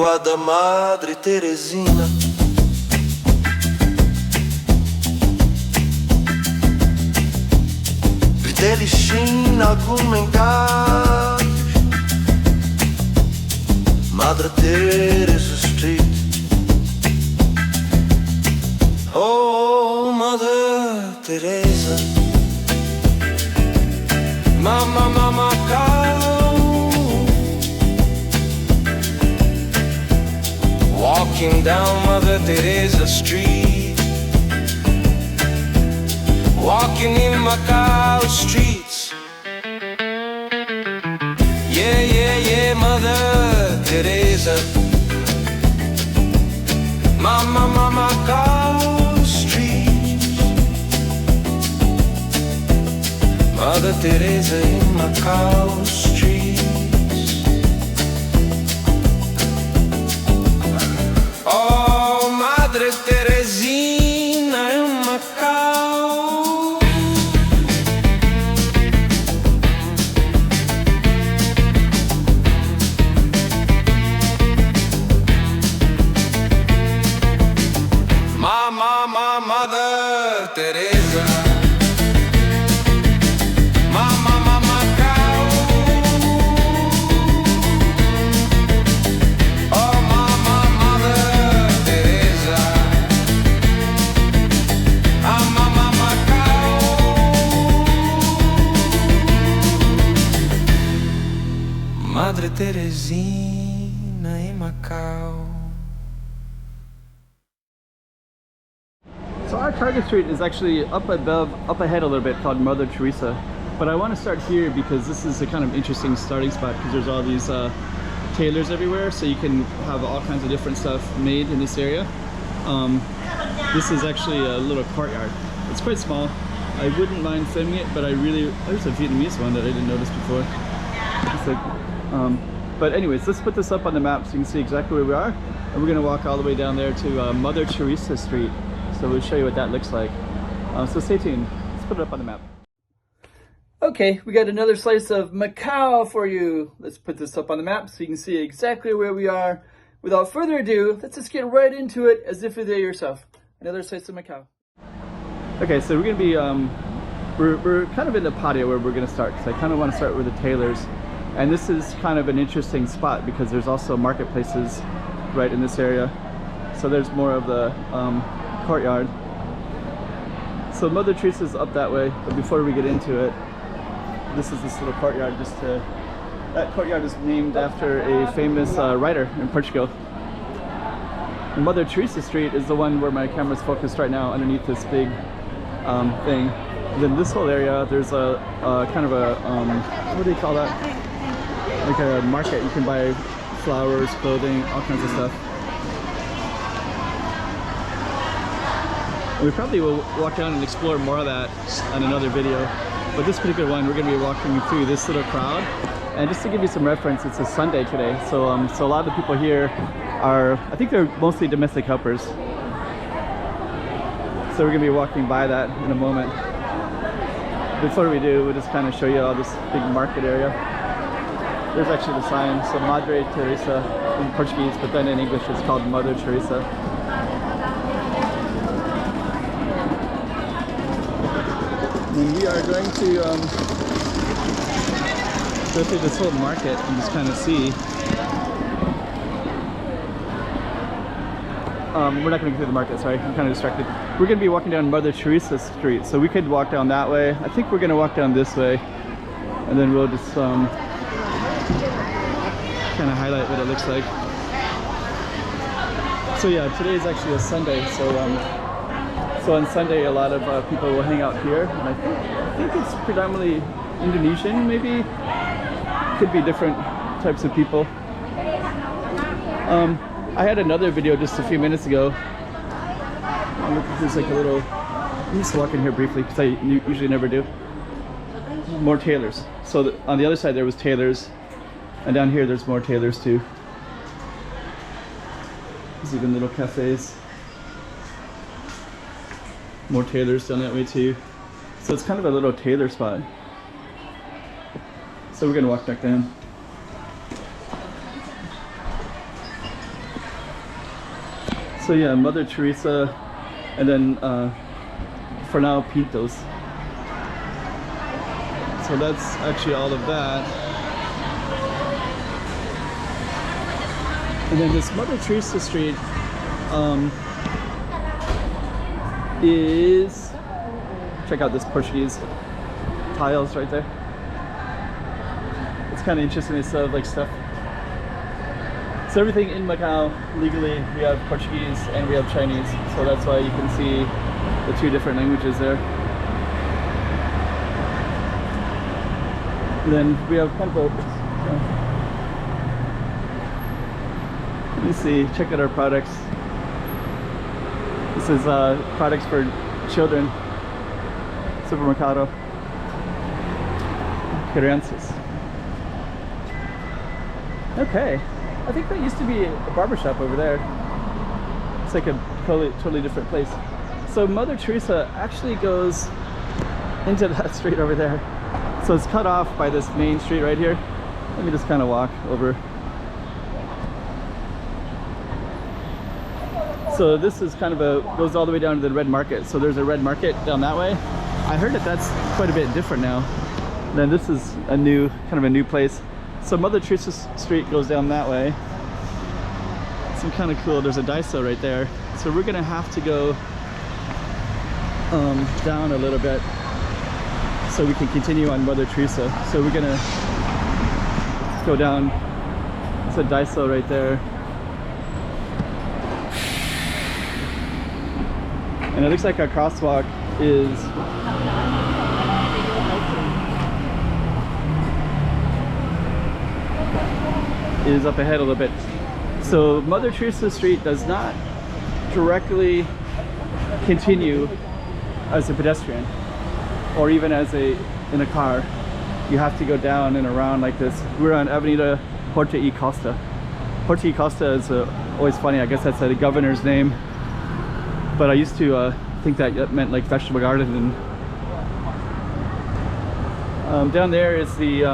língua da Madre Terezina.爹利仙拿姑娘街, Madre Teresa Street. Oh, Mother Teresa, Mama Macau. Walking down Mother Teresa Street, walking in Macau streets. Yeah, yeah, yeah, Mother Teresa, Mama Macau streets. Mother Teresa in Macau streets. Oh, Madre Terezina in Macau. My Mother Teresa, Mama Macau. Oh, Mother Teresa, Mama Macau. Madre Terezina em Macau. So our target street is actually up ahead a little bit, called Mother Teresa. But I want to start here because this is a kind of interesting starting spot because there's all these tailors everywhere, so you can have all kinds of different stuff made in this area. This is actually a little courtyard. It's quite small. I wouldn't mind filming it, but there's a Vietnamese one that I didn't notice before. It's like, but anyways, let's put this up on the map so you can see exactly where we are. And we're going to walk all the way down there to Mother Teresa Street. So we'll show you what that looks like. So stay tuned. Let's put it up on the map. Okay, we got another slice of Macau for you. Let's put this up on the map so you can see exactly where we are. Without further ado, let's just get right into it as if you're there yourself. Another slice of Macau. Okay, so we're gonna be we're kind of in the patio where we're gonna start, because I kind of want to start with the tailors. And this is kind of an interesting spot because there's also marketplaces right in this area. So there's more of the courtyard. So Mother Teresa's up that way, but before we get into it, this is this little courtyard. That courtyard is named after a famous writer in Portugal. And Mother Teresa Street is the one where my camera's focused right now, underneath this big thing. And then this whole area, there's a kind of a what do they call that? Like a market. You can buy flowers, clothing, all kinds of stuff. We probably will walk down and explore more of that on another video, but this particular one, we're going to be walking through this little crowd. And just to give you some reference, it's a Sunday today, so so a lot of the people here are, I think they're mostly domestic helpers. So we're going to be walking by that in a moment. Before we do, we'll just kind of show you all this big market area. There's actually the sign, so Madre Teresa in Portuguese, but then in English it's called Mother Teresa. And we are going to go through this whole market and just kind of see. We're not going to go through the market, sorry, I'm kind of distracted. We're going to be walking down Mother Teresa Street, so we could walk down that way. I think we're going to walk down this way, and then we'll just kind of highlight what it looks like. So yeah, today is actually a Sunday, so on Sunday a lot of people will hang out here, and I think it's predominantly Indonesian, maybe. Could be different types of people. I had another video just a few minutes ago. There's like a little, I'm just walking here briefly because I usually never do. More tailors. So on the other side there was tailors, and down here there's more tailors too. There's even little cafes. More tailors down that way too. So it's kind of a little tailor spot. So we're gonna walk back down. So yeah, Mother Teresa, and then for now Pintos. So that's actually all of that. And then this Mother Teresa Street is, check out this Portuguese tiles right there. It's kind of interesting. They still have like stuff. So everything in Macau, legally, we have Portuguese and we have Chinese. So that's why you can see the two different languages there. And then we have kind of a, let me see, check out our products. This is products for children. Supermercado. Crianças. Okay. I think that used to be a barbershop over there. It's like a totally different place. So Mother Teresa actually goes into that street over there. So it's cut off by this main street right here. Let me just kind of walk over. So this is kind of goes all the way down to the red market. So there's a red market down that way. I heard that that's quite a bit different now. And then this is a new, kind of a new place. So Mother Teresa Street goes down that way. Some kind of cool, there's a Daiso right there. So we're gonna have to go down a little bit so we can continue on Mother Teresa. So we're gonna go down, it's a Daiso right there. And it looks like our crosswalk is up ahead a little bit. So Mother Teresa Street does not directly continue as a pedestrian or even as in a car. You have to go down and around like this. We're on Avenida Porta y Costa. Porta y Costa is always funny. I guess that's the governor's name. But I used to think that meant like vegetable garden. And down there is the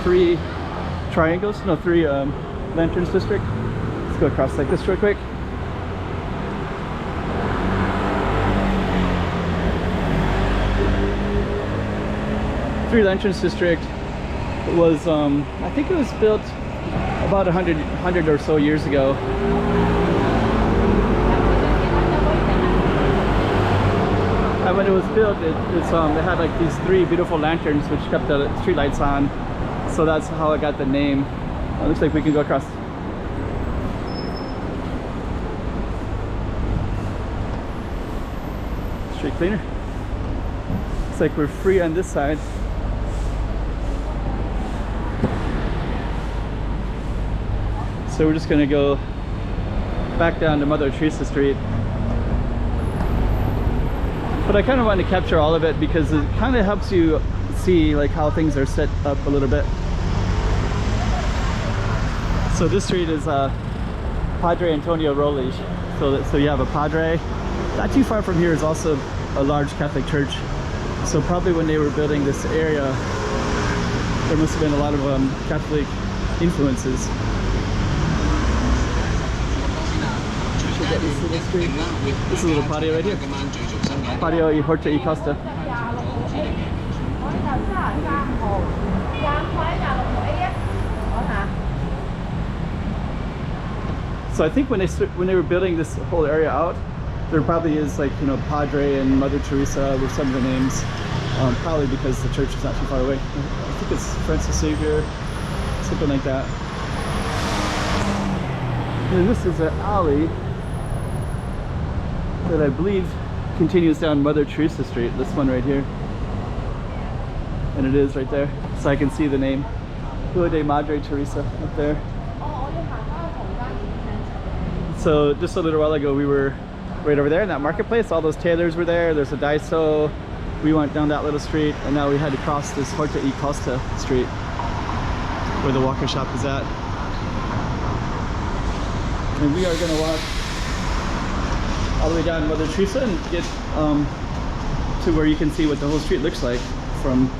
three lanterns district. Let's go across like this real quick. Three lanterns district was I think it was built about 100 or so years ago. And when it was built, it had like these three beautiful lanterns which kept the street lights on. So that's how I got the name. It looks like we can go across. Street cleaner. Looks like we're free on this side. So we're just gonna go back down to Mother Teresa Street. But I kind of wanted to capture all of it because it kind of helps you see like how things are set up a little bit. So this street is Padre Antonio Rolich. So you have a Padre. Not too far from here is also a large Catholic church. So probably when they were building this area, there must have been a lot of Catholic influences. This is a little patio right here. Patio y Horta y Costa. So I think when they were building this whole area out, there probably is like, you know, Padre and Mother Teresa with some of the names. Probably because the church is not too far away. I think it's Francis Xavier, something like that. And this is an alley that I believe continues down Mother Teresa Street, this one right here. And it is right there. So I can see the name. Rua de Madre Teresa up there. So just a little while ago we were right over there in that marketplace. All those tailors were there. There's a Daiso. We went down that little street and now we had to cross this Horta y Costa Street where the walker shop is at. And we are going to walk all the way down Mother Teresa and get to where you can see what the whole street looks like from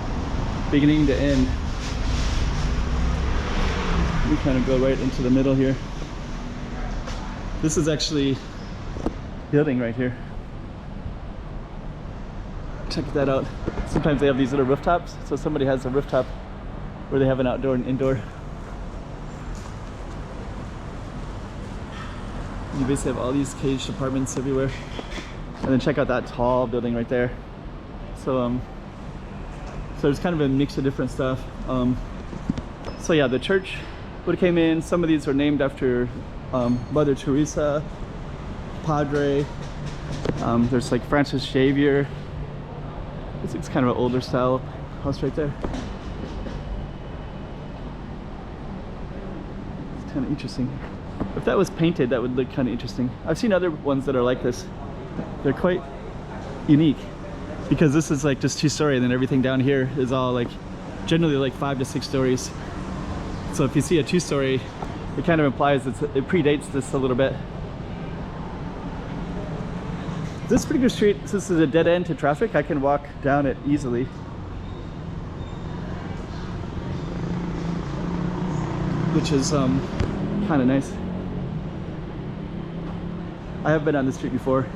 beginning to end. We kind of go right into the middle here. This is actually building right here. Check that out. Sometimes they have these little rooftops. So somebody has a rooftop where they have an outdoor and indoor. You basically have all these caged apartments everywhere. And then check out that tall building right there. So there's kind of a mix of different stuff. So yeah, the church would have came in. Some of these are named after Mother Teresa, Padre. There's like Francis Xavier. It's kind of an older style house right there. It's kind of interesting. If that was painted, that would look kind of interesting. I've seen other ones that are like this. They're quite unique because this is like just 2-story, and then everything down here is all like generally like 5 to 6 stories. So if you see a 2-story, it kind of implies it predates this a little bit. This particular street, since this is a dead end to traffic, I can walk down it easily. Which is kind of nice. I have been on this street before,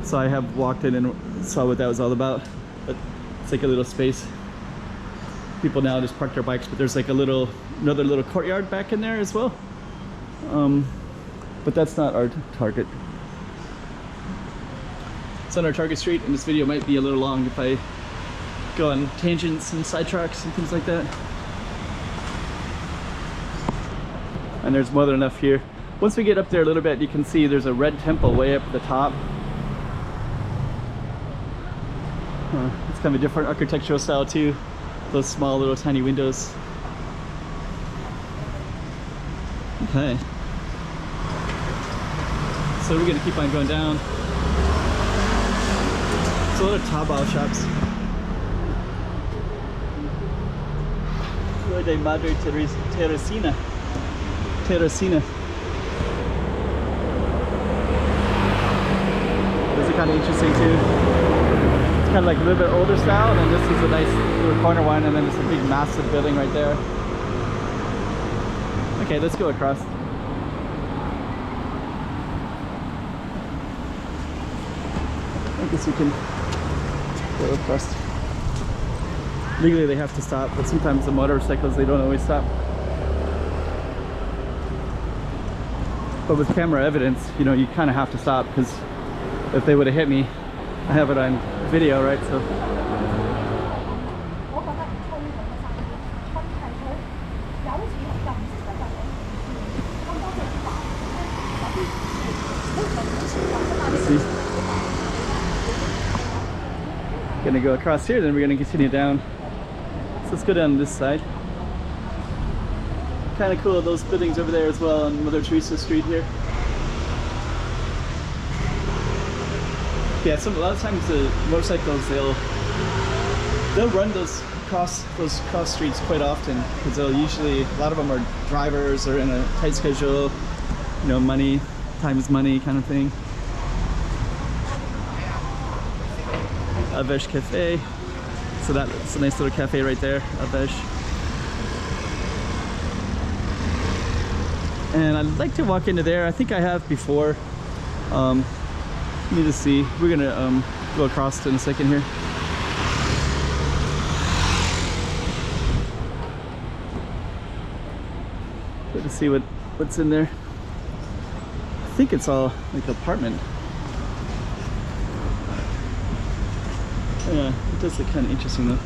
so I have walked in and saw what that was all about. But it's like a little space. People now just park their bikes, but there's like another little courtyard back in there as well. But that's not our target. It's on our target street, and this video might be a little long if I go on tangents and sidetracks and things like that. And there's more than enough here. Once we get up there a little bit, you can see there's a red temple way up at the top. It's kind of a different architectural style too. Those small little tiny windows. Okay. So we're gonna keep on going down. It's a lot of Taobao shops. De Madre Terezina. Terezina. This is kind of interesting too. It's kind of like a little bit older style, and then this is a nice little corner one, and then there's a big massive building right there. Okay, let's go across. I guess we can go across. Legally they have to stop, but sometimes the motorcycles, they don't always stop. But with camera evidence, you know, you kind of have to stop, because if they would have hit me, I have it on video, right? So let's see. Gonna go across here, then we're gonna continue down. So let's go down this side. Kind of cool, those buildings over there as well on Mother Teresa Street here. Yeah, a lot of times the motorcycles, they'll run those cross streets quite often, because they'll usually, a lot of them are drivers or in a tight schedule, you know, money, time is money kind of thing. Avesh Cafe. So that's a nice little cafe right there, Avesh. And I'd like to walk into there. I think I have before. Need to see. We're gonna go across in a second here. Good to see what's in there. I think it's all like apartment. Yeah, it does look kind of interesting though.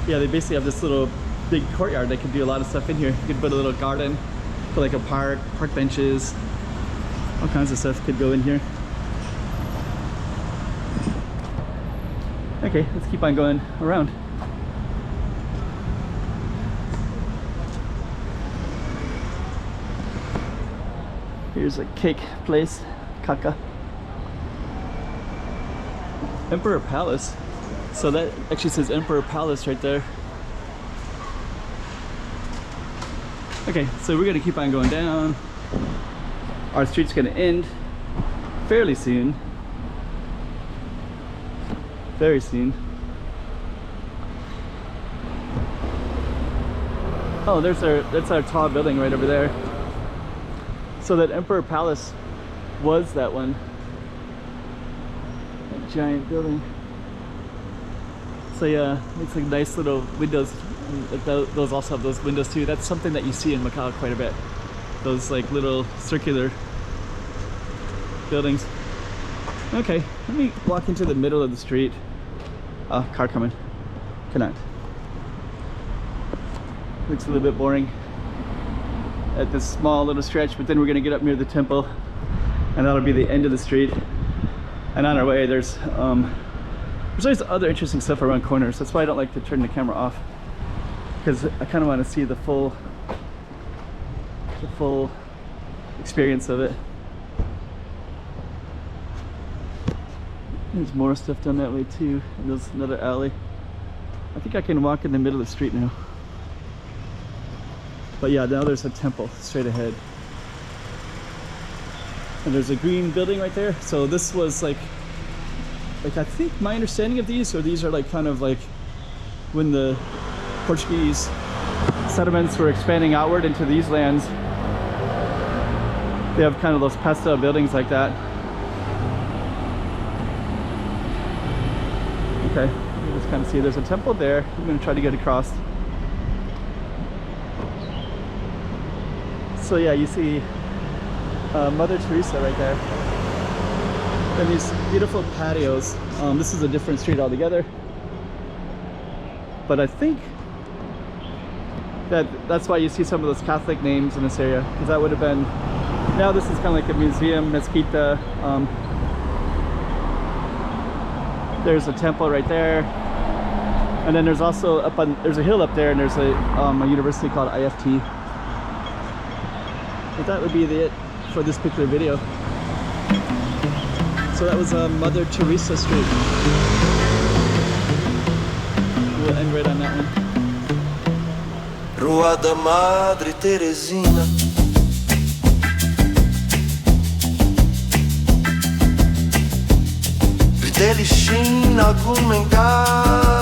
Yeah, they basically have this little big courtyard. They could do a lot of stuff in here. You could put a little garden, put like a park benches, all kinds of stuff could go in here. Okay, let's keep on going around. Here's a cake place, Kaka. Emperor Palace. So that actually says Emperor Palace right there. Okay, so we're gonna keep on going down. Our street's gonna end fairly soon. Very soon. Oh, that's our tall building right over there. So that Emperor Palace was that one. That giant building. So yeah, it's like nice little windows. Those also have those windows too. That's something that you see in Macau quite a bit. Those like little circular buildings. Okay, let me walk into the middle of the street. Oh, car coming. Cannot. Looks a little bit boring at this small little stretch, but then we're gonna get up near the temple and that'll be the end of the street. And on our way there's always other interesting stuff around corners. That's why I don't like to turn the camera off, because I kind of want to see the full experience of it. There's more stuff down that way too, and there's another alley. I think I can walk in the middle of the street now. But yeah, now there's a temple straight ahead. And there's a green building right there. So this was like I think my understanding of these are like kind of like when the Portuguese settlements were expanding outward into these lands. They have kind of those pastel buildings like that. Okay, you just kind of see there's a temple there. I'm going to try to get across. So yeah, you see Mother Teresa right there. And these beautiful patios. This is a different street altogether. But I think that's why you see some of those Catholic names in this area, because that would have been, now this is kind of like a museum, mezquita. There's a temple right there. And then there's also there's a hill up there, and there's a university called IFT. But that would be it for this particular video. So that was Mother Teresa Street. We'll end right on that one. Rua da Madre Terezina.爹利仙拿姑娘街.